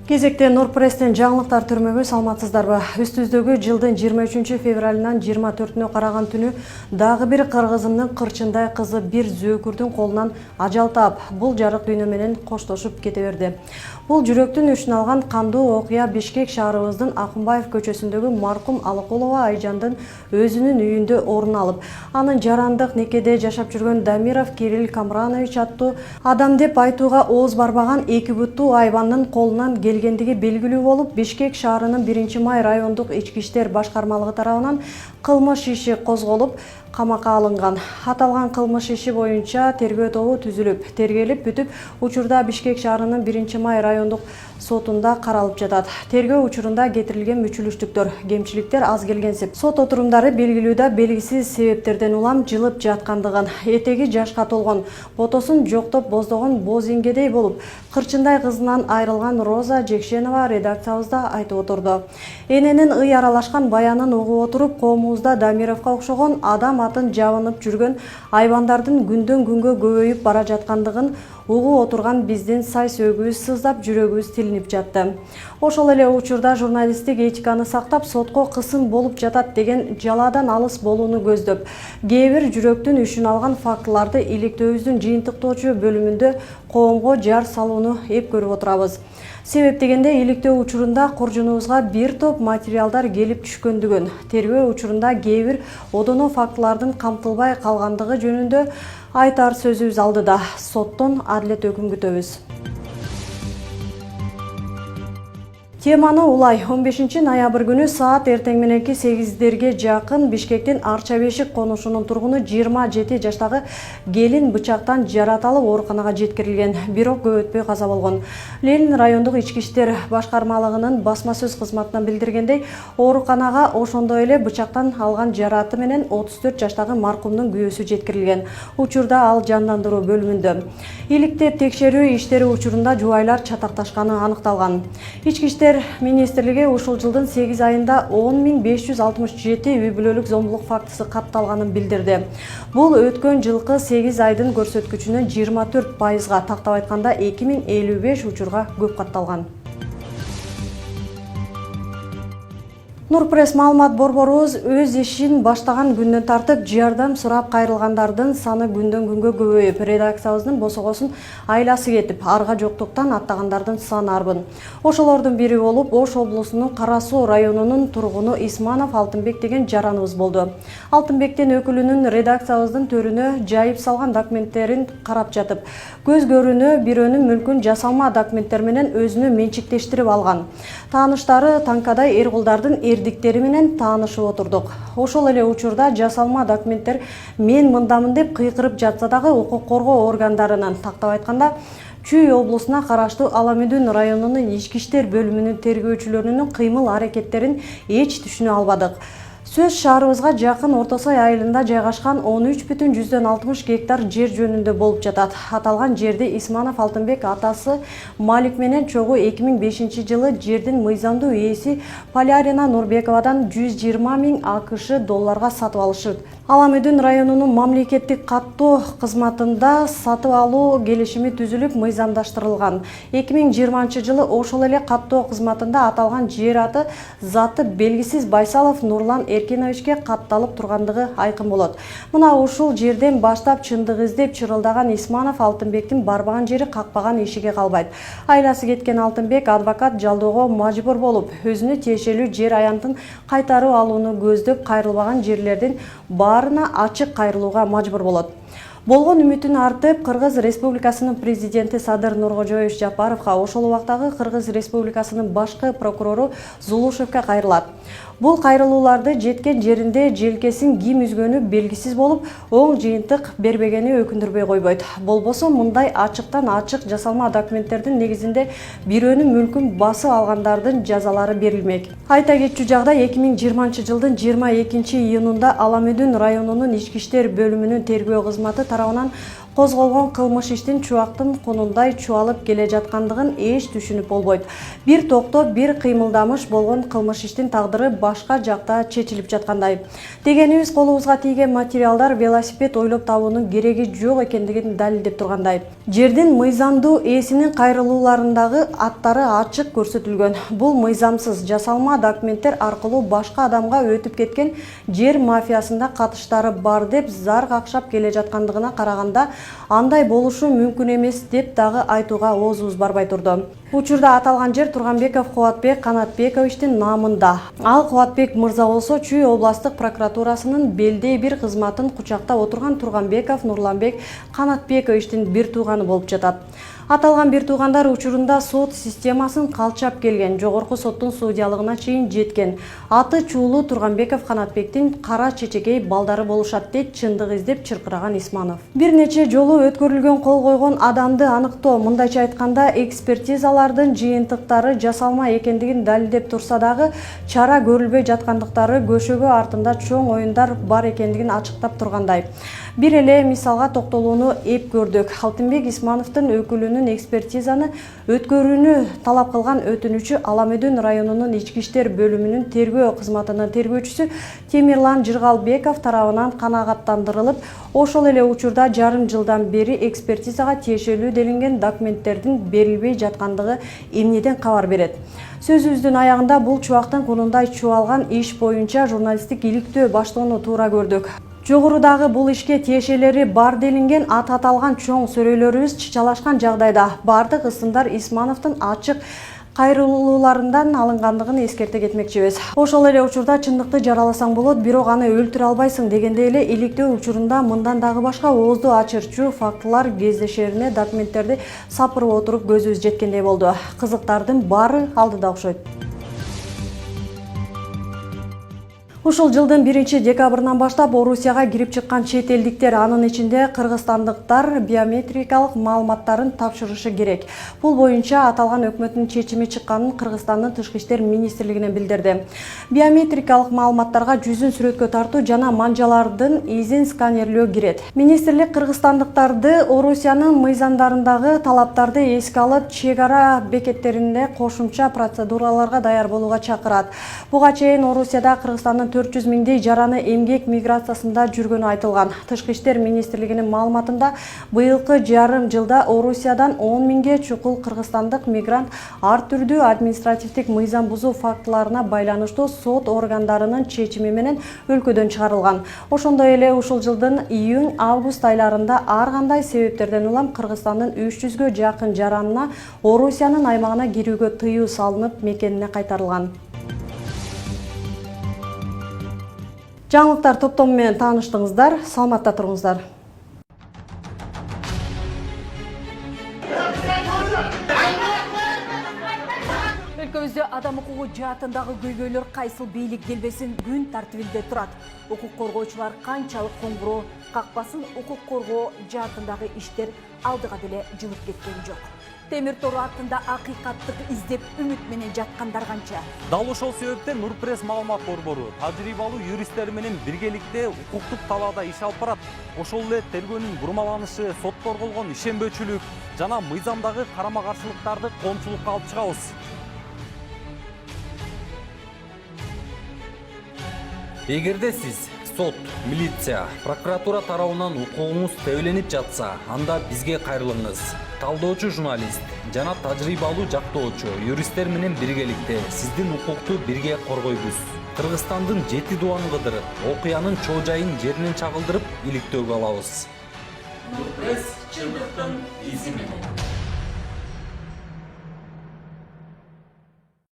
Кезекте Нурпресстен жаңылыктар түрмөгө саламатсыздарбы. Үстүздөгү жылдын 23 февралынан 24-нө караган түнү дагы бир кыргызымдын кырчындай кызы бир зөөкүрдүн колунан ажал таап, бул жарык дүйнө менен коштошуп кете берди. Бул жүрөктүн үчүн алган кандуу окуя Бишкек шаарыбыздын Акынбаев көчөсүндөгү маркум Алыкулова Айжандын өзүнүн үйүндө орун алып, анын жарандык некеде жашап жүргөн Дамиров Кирилл Камранович аттуу адам деп айтууга ооз барбаган эки буттуу айбандын колунан келгендиги белгилүү болуп, Бишкек шаарынын 1-май райондук ички иштер башкармалыгы тарабынан кылмыш иши козголуп, камакка алынган. Аталган кылмыш иши боюнча тергөө тобу түзүлүп, тергелип бүтүп, учурда Бишкек шаарынын 1-май райондук сотунда каралып жатат. Тергөө учурунда кетирилген мүчүлүштүктөр, кемчиликтер аз келгенсип, сот отурумдары белгилүүдө белгисиз себептерден улам жылып жаткандыгын, этеги жашка толгон, ботосун жоктоп боздогон боз иңгедей болуп, кырчындай кызынан айрылган Роза Жекшенова редакциябызда айтып отурду. Эненин ый аралашкан баянын угуп отуруп, коомубузда Дамировго окшогон адам атын жабынып жүргөн айбандардын күндөн күнгө көбөйүп бара жаткандыгын угуп отурган биздин сай сөөгүбүз сыздап, жүрөгүбүз тилинип жатты. Ошол эле учурда журналисттик этиканы сактап, сотко кысым болуп жатат деген жалаадан алыс болууну көздөп, кээ бир жүрөктүн үчүн алган фактыларды иликтөөбүздүн жыйынтыктоочу бөлүмүндө коомго жар салууну эп көрүп отурабыз. Себеп дегенде иликтөө учурунда коржунубузга бир топ материалдар келип түшкөндүгүн, тергөө учурунда кээ бир одоно фактылардын камтылбай калгандыгы жөнүндө айтар сөзүбүз алдыда. Соттон адилет өкүм күтөбүз. Теманы улай 15 ноябрь күнү саат эртең мененки 8-дерге жакын Бишкектин Арча-Бешик конушунун тургуну 27 жаштагы келин бычактан жараталып ооруканага жеткирилген, бирок көп өтпөй каза болгон. Ленин райондук ички иштер башкармалыгынын басма сөз кызматынан билдиргендей, ооруканага ошондой эле бычактан алган жараты менен 34 жаштагы маркумдун күйөөсү жеткирилген. Учурда ал жандандыруу бөлүмүндө. Иликтеп текшерүү иштери учурунда жубайлар чатакташканы аныкталган. Ички иштер министрлиги ушул жылдын 8 айында 10.567 үй бүлөлүк зомбулук фактысы катталганын билдирди. Бул өткөн жылкы 8 айдын көрсөткүчүнөн 24%, тактап айтканда 2055 учурга көп катталган. Нурпресс маалымат борборубуз өз ишин баштаган күндөн тартып жардам сурап кайрылгандардын саны күндөн күнгө көбөйүп, редакциябыздын босогосун айласы кетип, арга жоктуктан аттагандардын саны арбын. Ошолордун бири болуп, Ош облусунун Кара Суу районунун тургуну Исманов Алтынбек деген жараныбыз болду. Алтынбектин өкүлүнүн редакциябыздын төрүнө жайып салган документтерин карап жатып, көз көрүүнө бирөөнүн мүлкүн жасалма документтер менен өзүнө менчиктештирип алган. Тааныштары танкадай эркулдардын эрдиктери менен таанышып отурдук. Ошол эле учурда жасалма документтер мен мындамын деп кыйкырып жатса дагы укук коргоо органдарынын, тактап айтканда Чүй облусуна караштуу Аламүдүн районунун ички иштер бөлүмүнүн тергөөчүлөрүнүн кыймыл-аракеттерин эч түшүнө албадык. Сөз шаарыбызга жакын Ортосой айылында жайгашкан 13,60 гектар жер жөнүндө болуп жатат. Аталган жерди Исманов Алтынбек атасы Малик менен чогуу 2005 жылы жердин мыйзамдуу ээси Полярина Нурбековадан 120 000 АКШ долларга сатып алышат. Аламүдүн районунун мамлекеттик каттоо кызматында сатып алуу келишими түзүлүп, мыйзамдаштырылган. 2020 жылы ошол эле каттоо кызматында аталган жер аты заты белгисиз Байсалов Нурлан Эркиновичке катталып тургандыгы айкын болот. Мына ушул жерден баштап чындык издеп чырылдаган Исманов Алтынбектин барбаган жери какпаган ишиге калбайт. Айласы кеткен Алтынбек адвокат жалдоого мажбур болуп, өзүнө тиешелүү жер аянтын кайтарып алууну көздөп, кайрылбаган жерлердин баарына ачык кайрылууга мажбур болот. Болгон үмүтүн артып, Кыргыз Республикасынын президенти Садыр Нуркожоевич Жапаровго, ошол убактагы Кыргыз Республикасынын башкы прокурору Зулушевке кайрылат. Бул кайрылууларды жеткен жеринде желкесин ким үзгөнү белгисиз болуп, оң жыйынтык бербегени өкүндүрбөй койбойт. Болбосо мындай ачыктан ачык жасалма документтердин негизинде бирөөнүн мүлкүн басып алгандардын жазалары берилмек. Айта кетчү жагдай 2020 жылдын 22 июнунда Аламүдүн районунун ички иштер бөлүмүнүн тергөө кызматы тарабынан Козголгон кылмыш иштин чубактын конундай чубалып келе жаткандыгын эч түшүнүп болбойт. Бир токтоп, бир кыймылдамыш болгон кылмыш иштин тагдыры башка жакта чечилип жаткандай. Дегенибиз, колубузга тийген материалдар велосипед ойлоп табуунун кереги жок экендигин далилдеп тургандай. Жердин мыйзамдуу ээсинин кайрылууларындагы аттары ачык көрсөтүлгөн. Бул мыйзамсыз жасалма документтер аркылуу башка адамга өтүп кеткен жер мафиясында катыштары бар деп зар какшап келе жаткандыгына караганда андай болушу мүмкүн эмес деп дагы айтууга оозубуз барбай турду. Учурда аталган жер Турганбеков Кубатбек Канатбековичтин намында. Ал Кубатбек мырза болсо Чүй областык прокуратурасынын белдей бир кызматын кучактап отурган Турганбеков Нурланбек Канатбековичтин бир тууганы болуп жатат. Аталган бир туугандар учурунда сот системасын калчап келген, жогорку соттун судьялыгына чейин жеткен. Аты чуулуу Турганбеков Канатбектин кара чечекей балдары болушат дейт чындык издеп чыркыраган Исманов. Бир нече жолу өткөрүлгөн кол койгон адамды аныктоо, мындайча айтканда экспертизалардын жыйынтыктары жасалма экендигин далилдеп турса дагы чара көрүлбөй жаткандыктары көшөгө артында чоң оюндар бар экендигин ачыктап тургандай. Бир эле мисалга токтолууну эп көрдүк. Алтынбек Исмановдун өкүлүнүн экспертизаны өткөрүүнү талап кылган өтүнүчү Аламөдөн районунун ички иштер бөлүмүнүн тергөө кызматынын тергөөчүсү Темирлан Жыргалбеков тарабынан канагаттандырылып, ошол эле учурда жарым жылдан бери экспертизага тиешелүү делинген документтердин берилбей жаткандыгы эмнеден кабар берет. Сөзүбүздүн аягында бул чубактын конундай чубалган иш боюнча журналисттик иликтөө баштоону туура көрдүк. Жогорудагы бул ишке тиешелери бар делинген аталган чоң сөрөйлөрүбүз чычалашкан жагдайда бардык ысымдар Исмановдун ачык кайрылууларынан алынгандыгын эскерте кетмекчибиз. Ошол эле учурда чындыкты жараласаң болот, бирок аны өлтүрө албайсың дегендей эле иликтөө учурунда мындан дагы башка оозду ачырчу фактылар кездешерине документтерди сапырып отуруп көзүбүз жеткендей болду. Кызыктардын баары алдыда окшойт. Ушул жылдын 1-декабрынан баштап Орусияга кирип чыккан чет элдиктер, анын ичинде кыргызстандыктар биометрикалык маалыматтарын тапшырышы керек. Бул боюнча аталган өкмөттүн чечими чыкканын Кыргызстандын Тышкы иштер министрлигинен билдирди. Биометрикалык маалыматтарга жүзүн сүрөткө тартуу жана манжалардын изин сканерлөө кирет. Министрлик кыргызстандыктарды Орусиянын мыйзамдарындагы талаптарды эске алып, чек ара бекеттеринде кошумча процедураларга даяр болууга чакырат. Буга чейин Орусияда Кыргызстандын 400 миңдей жараны эмгек миграциясында жүргөнү айтылган. Тышкы иштер министрлигинин маалыматында быйылкы жарым жылда Орусиядан 10 миңге чукул кыргызстандык мигрант ар түрдүү административдик мыйзам бузуу фактыларына байланыштуу сот органдарынын чечими менен өлкөдөн чыгарылган. Ошондой эле ушул жылдын июнь-август айларында ар кандай себептерден улам Кыргызстандын 300гө жакын жаранына Орусиянын аймагына кирүүгө тыюу салынып, мекенине кайтарылган. Жаңылыктар топтому менен тааныштыңыздар, саламатта туруңуздар. Өлкөбүздө адам укугу жаатындагы көйгөйлөр кайсыл бийлик делбесин күн тартибинде турат. Укук коргоочулар канчалык коңгуроо какпасын, укук коргоо жаатындагы иштер алдыга деле жылып кеткен жок. Темир тору артында акыйкаттык издеп үмүт менен жаткандар канча. Дал ошол себептен Нурпресс маалымат борбору тажрыйбалуу юристтер менен биргеликте укуктук талаада иш алып барат. Ошол эле тергөөнүн бурмаланышы, сотто болгон ишенбөөчүлүк жана мыйзамдагы карама-каршылыктарды коомчулукка алып чыгабыз. Эгерде сиз сот, милиция, прокуратура тарабынан укугуңуз тебеленип жатса, анда бизге кайрылыңыз. Талдоочу журналист жана тажрыйбалуу жактоочу юристтер менен биргеликте сиздин укукту бирге коргойбуз. Кыргызстандын 7 дубанын кыдырып, окуянын чоо жайын жеринен чагылдырып, иликтөөгө алабыз. Нурпресс чындыктын изи менен.